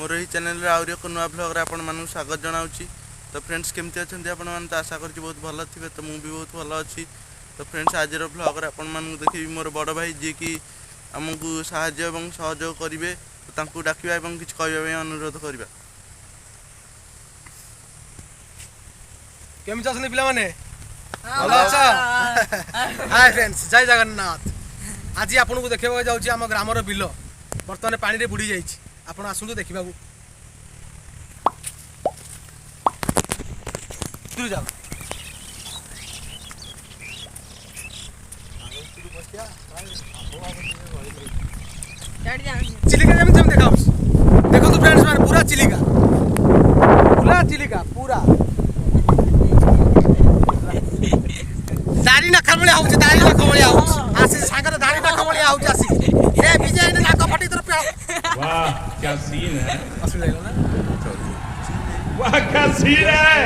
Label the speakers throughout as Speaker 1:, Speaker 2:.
Speaker 1: मोर ही channel आउरी एक नुआ ब्लॉग आपण मानू स्वागत जनाऊँगी। तो फ्रेंड्स केमती अच्छा आपण मैंने तो आशा करुँच बहुत भल थे। तो मुझे बहुत भल अच्छी। तो फ्रेंड्स आज ब्लॉग आपण मानू देखी मोर बड़ भाई जी की आमको साहाय्य और सहयोग करेंगे। तो डाकवा और किसी कहवाई अनुरोध करवा।
Speaker 2: केमती अच्छा पिला माने भल अच्छा। हाय फ्रेंड्स जय जगन्नाथ। आज आपन को देखा जाऊँगी आम ग्रामर बिल बर्तमान पानी रे बुड़ी जाइए। आपण आसतु देखा जाओ चिलिका जमी देखा देखो तो फ्रेंड्स मैंने पूरा चिलिका पूरा दाढ़ी नखा भाया हो दाढ़ी नख भाया आसी सागर दाढ़ी नख भाया हो आसी ए विजय ने नाक फटी तरफ
Speaker 3: वाह क्या सीन है।
Speaker 2: असुर ना
Speaker 3: वाह क्या सीन है।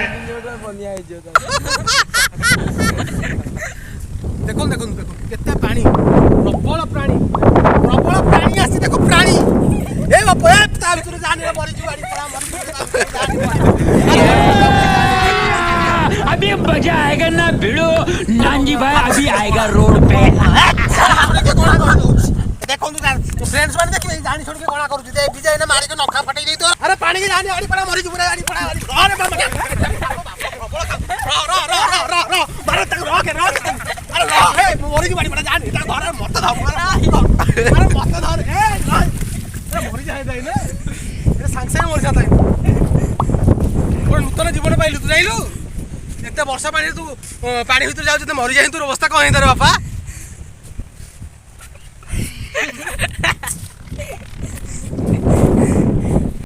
Speaker 2: देखो देखो देखो कितना पानी प्रबल प्राणी आसी देखो प्राणी ए बाप ए ता भीतर जाने मरी जुआड़ी पड़ा मरी
Speaker 4: अभी मजा आएगा ना भिड़ो नानजी भाई अभी आएगा रोड पे।
Speaker 2: देखो तो फ्रेंड्स माने देखि जानी छोड़ के कोना करू जे विजय ने मारी के नखा फटई दे तो अरे पानी के जानी आड़ी पड़ा मरी जुबरा आड़ी पड़ा अरे रो मारे तक रो के अरे रो ए मरी जुबाड़ी पड़ा जानी ता घर मत धाव अरे मत धाव ए अरे मरी जाए जाई ना ए सांग सांग मर जाता है कोन नूतन जीवन पाइलु तू जाइलु एते वर्षा पानी तू पानी भीतर जाउ जे मरी जाई तू अवस्था कहीं दरे बापा।